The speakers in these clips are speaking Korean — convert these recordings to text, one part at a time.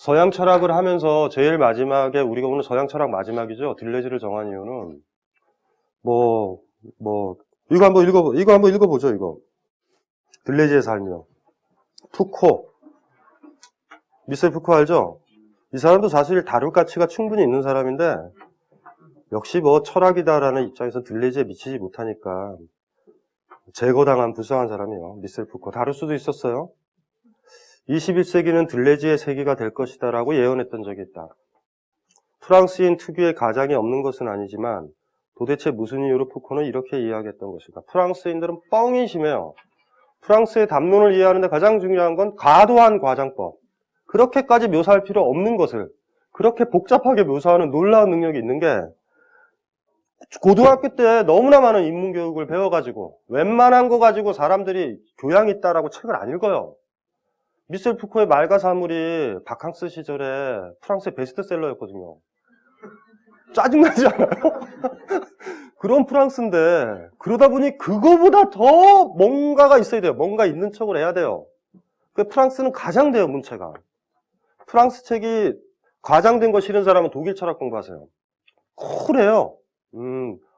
서양 철학을 하면서 제일 마지막에 우리가 오늘 서양 철학 마지막이죠. 들레즈를 정한 이유는 이거 한번 읽어보죠. 이거 들레즈의 삶이요. 푸코, 미셀 푸코 알죠? 이 사람도 사실 다룰 가치가 충분히 있는 사람인데 역시 철학이다라는 입장에서 들레즈에 미치지 못하니까 제거당한 불쌍한 사람이에요. 미셀 푸코. 다룰 수도 있었어요. 21세기는 들레즈의 세기가 될 것이다라고 예언했던 적이 있다. 프랑스인 특유의 가장이 없는 것은 아니지만 도대체 무슨 이유로 푸코는 이렇게 이야기했던 것일까? 프랑스인들은 뻥이 심해요. 프랑스의 담론을 이해하는데 가장 중요한 건 과도한 과장법. 그렇게까지 묘사할 필요 없는 것을 그렇게 복잡하게 묘사하는 놀라운 능력이 있는 게 고등학교 때 너무나 많은 인문교육을 배워가지고 웬만한 거 가지고 사람들이 교양 있다라고 책을 안 읽어요. 미셀 푸코의 말과 사물이 바캉스 시절에 프랑스의 베스트셀러였거든요. 짜증나지 않아요? 그런 프랑스인데 그러다 보니 그거보다 더 뭔가가 있어야 돼요. 뭔가 있는 척을 해야 돼요. 프랑스는 가장돼요, 문체가. 프랑스 책이 과장된 거 싫은 사람은 독일 철학 공부하세요. 쿨해요.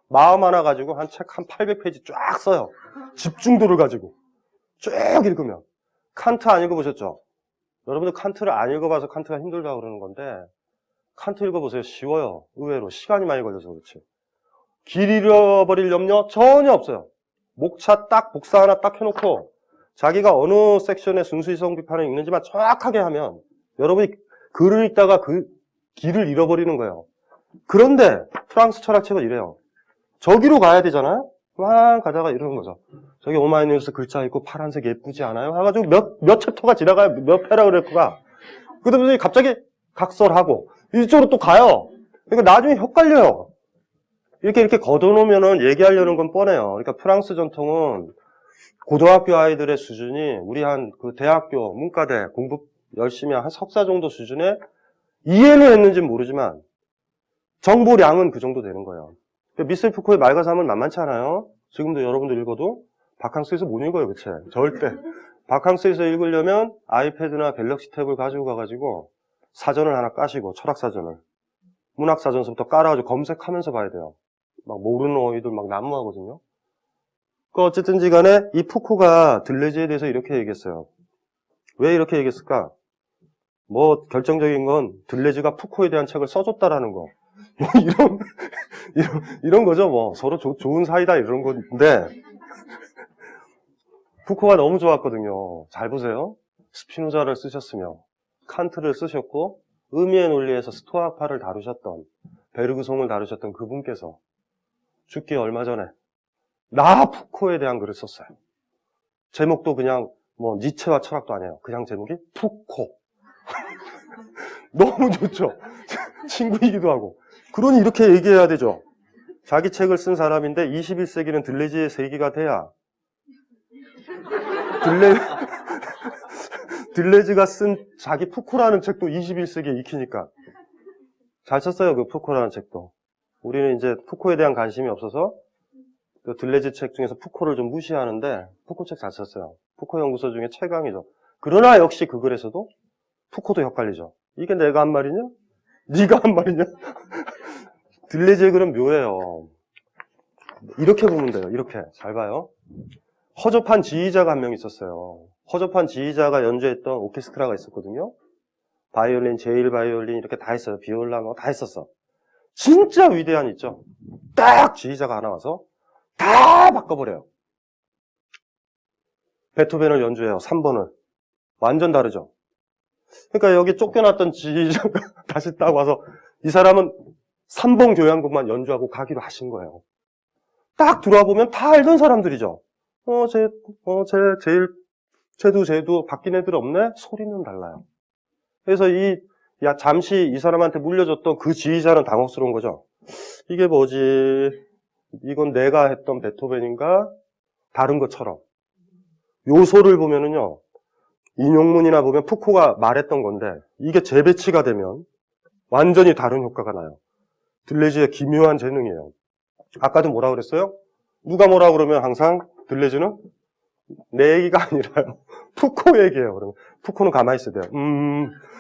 마음 하나 가지고 한 책 한 800페이지 쫙 써요. 집중도를 가지고. 쭉 읽으면. 칸트 안 읽어보셨죠? 여러분들 칸트를 안 읽어봐서 칸트가 힘들다고 그러는 건데 칸트 읽어보세요. 쉬워요. 의외로. 시간이 많이 걸려서 그렇지. 길 잃어버릴 염려 전혀 없어요. 목차 딱 복사 하나 딱 해놓고 자기가 어느 섹션의 순수이성 비판을 읽는지만 정확하게 하면 여러분이 글을 읽다가 그 길을 잃어버리는 거예요. 그런데 프랑스 철학책은 이래요. 저기로 가야 되잖아요? 막 가다가 이러는 거죠. 저기 오마이뉴스 글자 있고 파란색 예쁘지 않아요? 해가지고 몇 챕터가 지나가요. 몇 패러그래프가. 그러더니 갑자기 각설하고 이쪽으로 또 가요. 그러니까 나중에 헷갈려요. 이렇게 걷어놓으면은 얘기하려는 건 뻔해요. 그러니까 프랑스 전통은 고등학교 아이들의 수준이 우리 그 대학교, 문과대 공부 열심히 한 석사 정도 수준에 이해는 했는지는 모르지만 정보량은 그 정도 되는 거예요. 미셀 푸코의 말과 삶은 만만치 않아요. 지금도 여러분들 읽어도 바캉스에서 못 읽어요, 그 책. 절대. 바캉스에서 읽으려면 아이패드나 갤럭시 탭을 가지고 가가지고 사전을 하나 까시고 철학사전을 문학사전서부터 깔아가지고 검색하면서 봐야 돼요. 막 모르는 어휘들 막 난무하거든요. 어쨌든지 간에 이 푸코가 들레즈에 대해서 이렇게 얘기했어요. 왜 이렇게 얘기했을까? 결정적인 건 들레즈가 푸코에 대한 책을 써줬다라는 거. 이런 거죠, 서로 좋은 사이다, 이런 건데. 푸코가 너무 좋았거든요. 잘 보세요. 스피노자를 쓰셨으며, 칸트를 쓰셨고, 의미의 논리에서 스토아파를 다루셨던, 베르그송을 다루셨던 그분께서 죽기 얼마 전에, 푸코에 대한 글을 썼어요. 제목도 그냥, 니체와 철학도 아니에요. 그냥 제목이 푸코. 너무 좋죠? 친구이기도 하고. 그러니 이렇게 얘기해야 되죠. 자기 책을 쓴 사람인데 21세기는 들레즈의 세기가 돼야 들레즈가 쓴 자기 푸코라는 책도 21세기에 익히니까 잘 썼어요. 그 푸코라는 책도. 우리는 이제 푸코에 대한 관심이 없어서 그 들레즈 책 중에서 푸코를 좀 무시하는데 푸코 책 잘 썼어요. 푸코 연구소 중에 최강이죠. 그러나 역시 그 글에서도 푸코도 헷갈리죠. 이게 내가 한 말이냐? 네가 한 말이냐? 들레즈의 글은 묘해요. 이렇게 보면 돼요. 이렇게. 잘 봐요. 허접한 지휘자가 한 명 있었어요. 허접한 지휘자가 연주했던 오케스트라가 있었거든요. 바이올린, 제일 바이올린 이렇게 다 했어요. 비올라 다 했었어. 진짜 위대한 있죠. 딱 지휘자가 하나 와서 다 바꿔버려요. 베토벤을 연주해요. 3번을. 완전 다르죠. 그러니까 여기 쫓겨났던 지휘자가 다시 딱 와서 이 사람은 3번 교향곡만 연주하고 가기로 하신 거예요. 딱 들어와 보면 다 알던 사람들이죠. 쟤도 바뀐 애들 없네? 소리는 달라요. 그래서 잠시 이 사람한테 물려줬던 그 지휘자는 당혹스러운 거죠. 이게 뭐지? 이건 내가 했던 베토벤인가? 다른 것처럼. 요소를 보면은요, 인용문이나 보면 푸코가 말했던 건데, 이게 재배치가 되면 완전히 다른 효과가 나요. 들레즈의 기묘한 재능이에요. 아까도 뭐라 그랬어요? 누가 뭐라 그러면 항상 들레즈는 내 얘기가 아니라요. 푸코 얘기해요. 그러면 푸코는 가만히 있어야 돼요.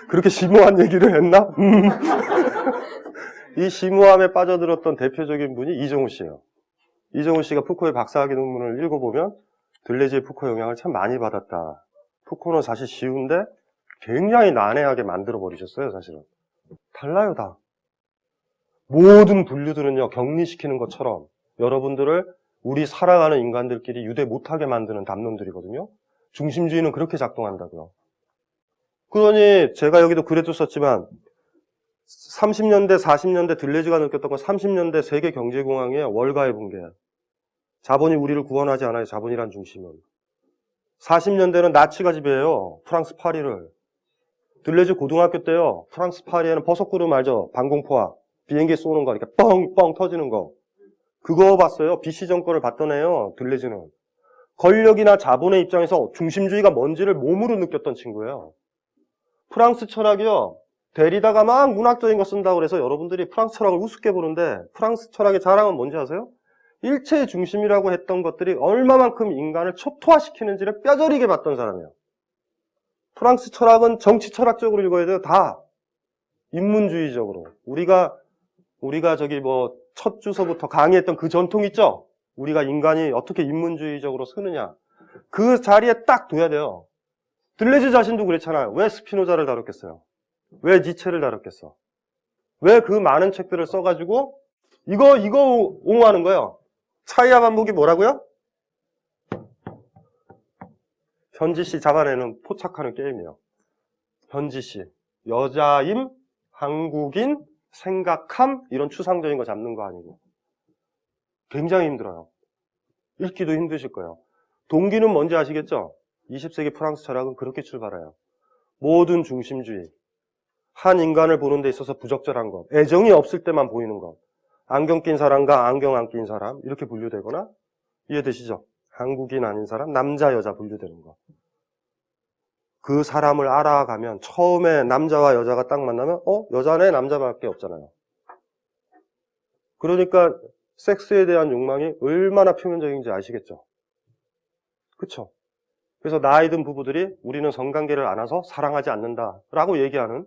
그렇게 심오한 얘기를 했나? 이 심오함에 빠져들었던 대표적인 분이 이정우 씨예요. 이정우 씨가 푸코의 박사학위 논문을 읽어보면 들레즈의 푸코 영향을 참 많이 받았다. 푸코는 사실 쉬운데 굉장히 난해하게 만들어버리셨어요, 사실은. 달라요, 다. 모든 분류들은요, 격리시키는 것처럼 여러분들을 우리 살아가는 인간들끼리 유대 못하게 만드는 담론들이거든요. 중심주의는 그렇게 작동한다고요. 그러니 제가 여기도 글에도 썼지만 30년대, 40년대 들레즈가 느꼈던 건 30년대 세계 경제공황의 월가의 붕괴. 자본이 우리를 구원하지 않아요. 자본이란 중심은. 40년대는 나치가 지배해요. 프랑스 파리를. 들레즈 고등학교 때요. 프랑스 파리에는 버섯구름 알죠? 방공포화. 비행기 쏘는 거. 이렇게 뻥뻥 터지는 거. 그거 봤어요. BC 정권을 봤던 애요. 들레즈는. 권력이나 자본의 입장에서 중심주의가 뭔지를 몸으로 느꼈던 친구예요. 프랑스 철학이요. 데리다가 막 문학적인 거 쓴다고 그래서 여러분들이 프랑스 철학을 우습게 보는데 프랑스 철학의 자랑은 뭔지 아세요? 일체의 중심이라고 했던 것들이 얼마만큼 인간을 초토화시키는지를 뼈저리게 봤던 사람이에요. 프랑스 철학은 정치 철학적으로 읽어야 돼요. 다. 인문주의적으로. 우리가 저기 첫 주서부터 강의했던 그 전통 있죠? 우리가 인간이 어떻게 인문주의적으로 쓰느냐. 그 자리에 딱 둬야 돼요. 들레즈 자신도 그랬잖아요. 왜 스피노자를 다뤘겠어요? 왜 니체를 다뤘겠어? 왜 그 많은 책들을 써가지고 이거 옹호하는 거예요. 차이와 반복이 뭐라고요? 현지씨 잡아내는 포착하는 게임이에요. 현지씨. 여자임, 한국인, 생각함 이런 추상적인 거 잡는 거 아니고. 굉장히 힘들어요. 읽기도 힘드실 거예요. 동기는 뭔지 아시겠죠? 20세기 프랑스 철학은 그렇게 출발해요. 모든 중심주의. 한 인간을 보는 데 있어서 부적절한 것. 애정이 없을 때만 보이는 것. 안경 낀 사람과 안경 안 낀 사람 이렇게 분류되거나 이해되시죠? 한국인 아닌 사람, 남자, 여자 분류되는 거. 그 사람을 알아가면 처음에 남자와 여자가 딱 만나면 여자네 남자밖에 없잖아요. 그러니까 섹스에 대한 욕망이 얼마나 표면적인지 아시겠죠? 그쵸? 그래서 나이 든 부부들이 우리는 성관계를 안아서 사랑하지 않는다라고 얘기하는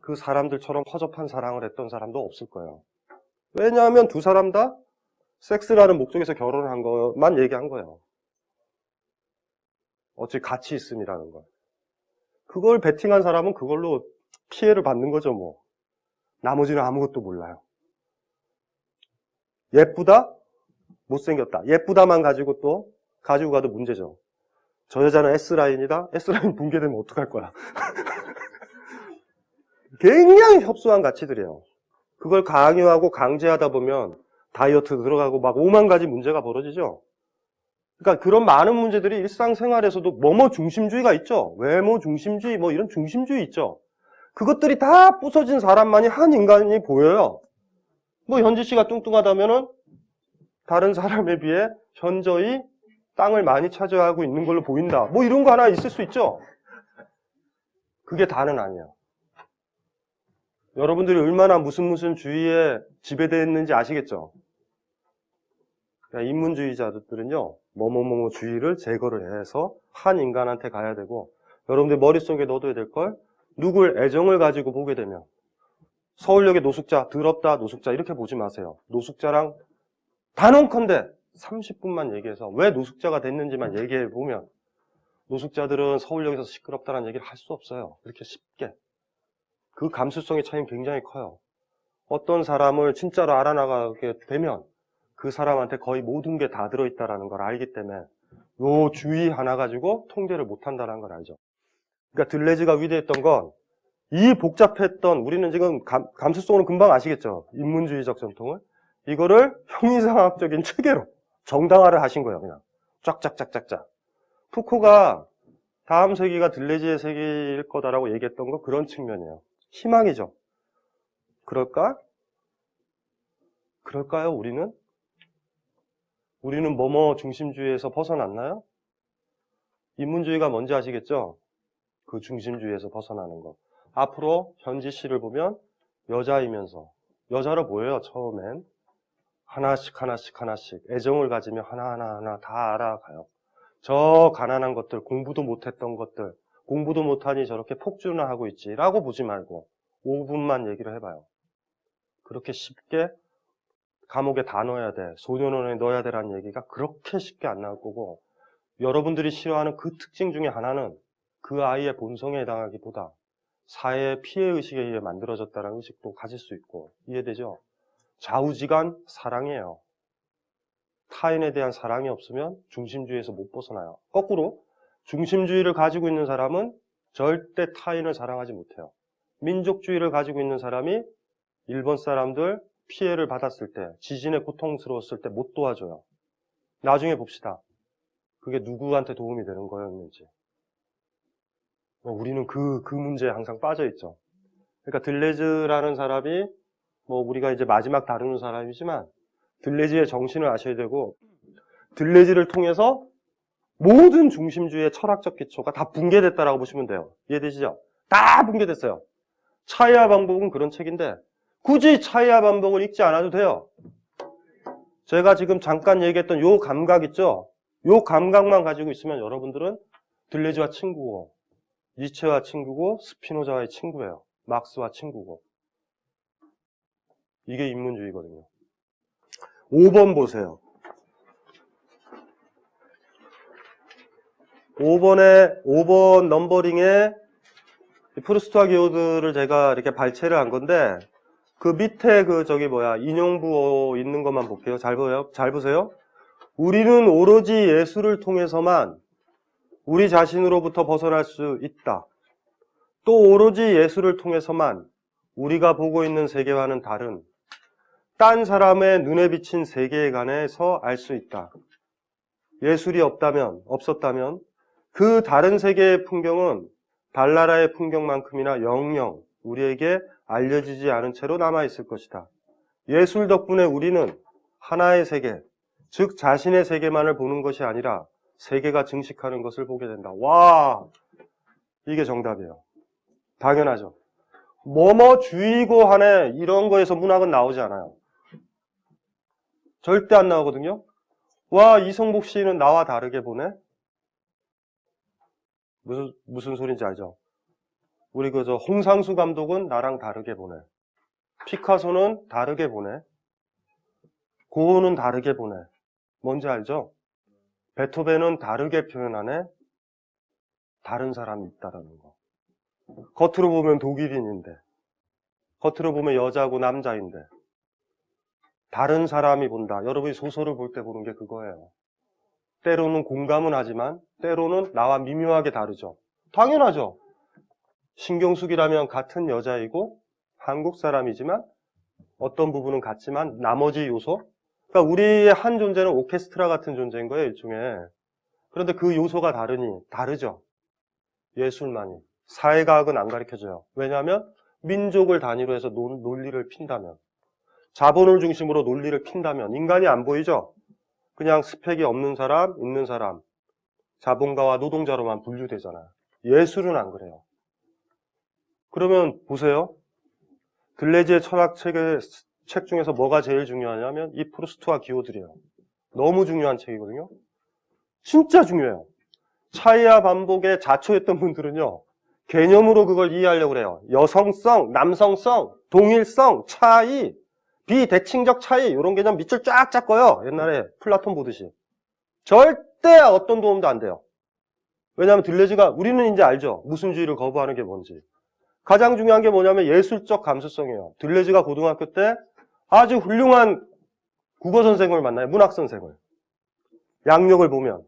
그 사람들처럼 허접한 사랑을 했던 사람도 없을 거예요. 왜냐하면 두 사람 다 섹스라는 목적에서 결혼을 한 것만 얘기한 거예요. 어찌 가치 있음이라는 걸. 그걸 베팅한 사람은 그걸로 피해를 받는 거죠, 뭐. 나머지는 아무것도 몰라요. 예쁘다? 못생겼다. 예쁘다만 가지고 가도 문제죠. 저 여자는 S라인이다? S라인 붕괴되면 어떡할 거야. 굉장히 협소한 가치들이에요. 그걸 강요하고 강제하다 보면 다이어트 들어가고 막 5만 가지 문제가 벌어지죠. 그러니까 그런 많은 문제들이 일상생활에서도 뭐뭐 중심주의가 있죠. 외모 중심주의 뭐 이런 중심주의 있죠. 그것들이 다 부서진 사람만이 한 인간이 보여요. 뭐 현지 씨가 뚱뚱하다면은 다른 사람에 비해 현저히 땅을 많이 차지하고 있는 걸로 보인다. 뭐 이런 거 하나 있을 수 있죠. 그게 다는 아니에요. 여러분들이 얼마나 무슨 주의에 지배되어 있는지 아시겠죠? 그러니까 인문주의자들은요, 뭐뭐뭐 주의를 제거를 해서 한 인간한테 가야 되고, 여러분들 머릿속에 넣어둬야 될 걸, 누굴 애정을 가지고 보게 되면, 서울역의 노숙자, 더럽다, 노숙자, 이렇게 보지 마세요. 노숙자랑 단언컨대 30분만 얘기해서 왜 노숙자가 됐는지만 얘기해 보면, 노숙자들은 서울역에서 시끄럽다는 얘기를 할 수 없어요. 이렇게 쉽게. 그 감수성의 차이는 굉장히 커요. 어떤 사람을 진짜로 알아나가게 되면 그 사람한테 거의 모든 게 다 들어있다는 걸 알기 때문에 요 주의 하나 가지고 통제를 못한다는 걸 알죠. 그러니까 들레즈가 위대했던 건 이 복잡했던 우리는 지금 감수성으로 금방 아시겠죠. 인문주의적 전통을. 이거를 형이상학적인 체계로 정당화를 하신 거예요. 그냥 쫙쫙쫙쫙쫙. 푸코가 다음 세기가 들레즈의 세기일 거다라고 얘기했던 거 그런 측면이에요. 희망이죠. 그럴까? 그럴까요, 우리는? 우리는 뭐뭐 중심주의에서 벗어났나요? 인문주의가 뭔지 아시겠죠? 그 중심주의에서 벗어나는 거. 앞으로 현지 씨를 보면 여자이면서 여자로 보여요, 처음엔. 하나씩 애정을 가지며 하나하나 다 알아가요. 저 가난한 것들, 공부도 못했던 것들, 공부도 못하니 저렇게 폭주나 하고 있지 라고 보지 말고 5분만 얘기를 해봐요. 그렇게 쉽게 감옥에 다 넣어야 돼, 소년원에 넣어야 되라는 얘기가 그렇게 쉽게 안 나올 거고, 여러분들이 싫어하는 그 특징 중에 하나는 그 아이의 본성에 해당하기보다 사회의 피해의식에 의해 만들어졌다는 의식도 가질 수 있고, 이해되죠? 좌우지간 사랑이에요. 타인에 대한 사랑이 없으면 중심주의에서 못 벗어나요. 거꾸로 중심주의를 가지고 있는 사람은 절대 타인을 사랑하지 못해요. 민족주의를 가지고 있는 사람이 일본 사람들 피해를 받았을 때, 지진에 고통스러웠을 때 못 도와줘요. 나중에 봅시다. 그게 누구한테 도움이 되는 거였는지. 우리는 그 문제에 항상 빠져있죠. 그러니까 들레즈라는 사람이 우리가 이제 마지막 다루는 사람이지만 들레즈의 정신을 아셔야 되고, 들레즈를 통해서 모든 중심주의의 철학적 기초가 다 붕괴됐다라고 보시면 돼요. 이해되시죠? 다 붕괴됐어요. 차이와 반복은 그런 책인데 굳이 차이와 반복을 읽지 않아도 돼요. 제가 지금 잠깐 얘기했던 요 감각 있죠? 요 감각만 가지고 있으면 여러분들은 들레즈와 친구고, 니체와 친구고, 스피노자와의 친구예요. 막스와 친구고. 이게 인문주의거든요. 5번 보세요. 5번 넘버링에 프루스트와 기호드를 제가 이렇게 발췌를 한 건데, 그 밑에 인용부호 있는 것만 볼게요. 잘 보여요? 잘 보세요. 우리는 오로지 예수를 통해서만 우리 자신으로부터 벗어날 수 있다. 또 오로지 예수를 통해서만 우리가 보고 있는 세계와는 다른 딴 사람의 눈에 비친 세계에 관해서 알 수 있다. 예술이 없었다면 그 다른 세계의 풍경은 달나라의 풍경만큼이나 영영 우리에게 알려지지 않은 채로 남아있을 것이다. 예술 덕분에 우리는 하나의 세계, 즉 자신의 세계만을 보는 것이 아니라 세계가 증식하는 것을 보게 된다. 와, 이게 정답이에요. 당연하죠. 뭐뭐주의고 하네, 이런 거에서 문학은 나오지 않아요. 절대 안 나오거든요. 와, 이성복 시인은 나와 다르게 보네? 무슨 소린지 알죠? 우리 홍상수 감독은 나랑 다르게 보네. 피카소는 다르게 보네. 고흐는 다르게 보네. 뭔지 알죠? 베토벤은 다르게 표현하네. 다른 사람이 있다라는 거. 겉으로 보면 독일인인데, 겉으로 보면 여자고 남자인데, 다른 사람이 본다. 여러분이 소설을 볼 때 보는 게 그거예요. 때로는 공감은 하지만 때로는 나와 미묘하게 다르죠. 당연하죠. 신경숙이라면 같은 여자이고 한국 사람이지만 어떤 부분은 같지만 나머지 요소, 그러니까 우리의 한 존재는 오케스트라 같은 존재인 거예요, 일종의. 그런데 그 요소가 다르죠. 예술만이. 사회과학은 안 가르쳐줘요. 왜냐하면 민족을 단위로 해서 논리를 핀다면, 자본을 중심으로 논리를 핀다면 인간이 안 보이죠. 그냥 스펙이 없는 사람, 있는 사람, 자본가와 노동자로만 분류되잖아요. 예술은 안 그래요. 그러면 보세요. 들레즈의 철학 책 중에서 뭐가 제일 중요하냐면 이 프루스트와 기호들이에요. 너무 중요한 책이거든요. 진짜 중요해요. 차이와 반복에 자초했던 분들은요, 개념으로 그걸 이해하려고 그래요. 여성성, 남성성, 동일성, 차이, 비대칭적 차이, 이런 개념 밑줄 쫙 꺼요. 옛날에 플라톤 보듯이. 절대 어떤 도움도 안 돼요. 왜냐하면 들레즈가, 우리는 이제 알죠. 무슨주의를 거부하는 게 뭔지. 가장 중요한 게 뭐냐면 예술적 감수성이에요. 들레즈가 고등학교 때 아주 훌륭한 국어 선생을 만나요. 문학 선생을. 양력을 보면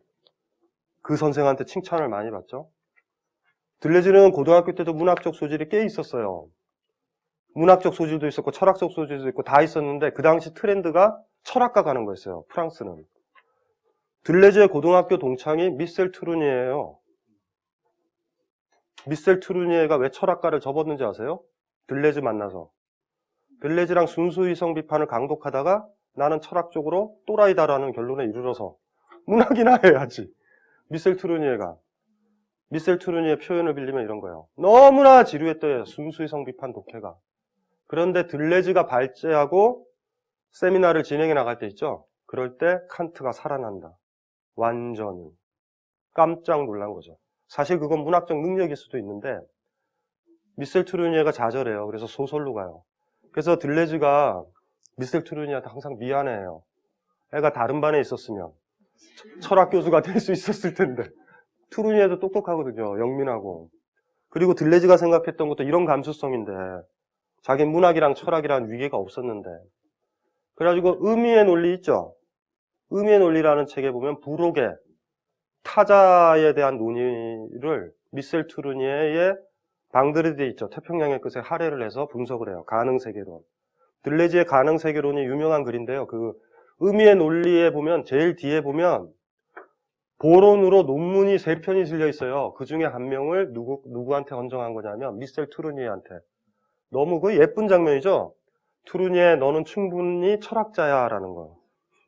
그 선생한테 칭찬을 많이 받죠. 들레즈는 고등학교 때도 문학적 소질이 꽤 있었어요. 문학적 소질도 있었고 철학적 소질도 있고 다 있었는데 그 당시 트렌드가 철학과 가는 거였어요. 프랑스는. 들레즈의 고등학교 동창이 미셀 트루니에예요. 미셀 트루니에가 왜 철학과를 접었는지 아세요? 들레즈 만나서. 들레즈랑 순수이성 비판을 강독하다가 나는 철학적으로 또라이다라는 결론에 이르러서 문학이나 해야지. 미셀 트루니에가. 미셀 트루니의 표현을 빌리면 이런 거예요. 너무나 지루했대요. 순수이성 비판 독해가. 그런데 들레즈가 발제하고 세미나를 진행해 나갈 때 있죠. 그럴 때 칸트가 살아난다. 완전히. 깜짝 놀란 거죠. 사실 그건 문학적 능력일 수도 있는데 미셀 투르니에가 좌절해요. 그래서 소설로 가요. 그래서 들레즈가 미셀 투르니에한테 항상 미안해해요. 애가 다른 반에 있었으면 철학 교수가 될 수 있었을 텐데. 투르니에도 똑똑하거든요. 영민하고. 그리고 들레즈가 생각했던 것도 이런 감수성인데 자기 문학이랑 철학이랑 위계가 없었는데. 그래가지고 의미의 논리 있죠. 의미의 논리라는 책에 보면 부록의 타자에 대한 논의를 미셀 투르니에의 방드르드 있죠. 태평양의 끝에 할애를 해서 분석을 해요. 가능세계론. 들레즈의 가능세계론이 유명한 글인데요. 그 의미의 논리에 보면 제일 뒤에 보면 보론으로 논문이 3편이 실려 있어요. 그 중에 한 명을 누구한테 헌정한 거냐면 미셀 투르니에한테. 너무 그 예쁜 장면이죠. 투르니에 너는 충분히 철학자야 라는 거.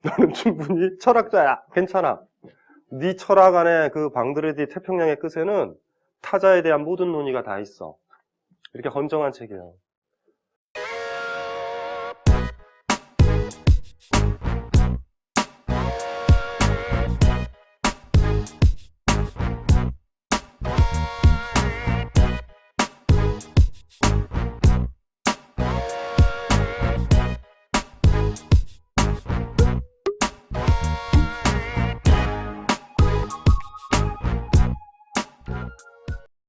너는 충분히 철학자야. 괜찮아. 네 철학 안에 그 방드르디 태평양의 끝에는 타자에 대한 모든 논의가 다 있어. 이렇게 헌정한 책이에요.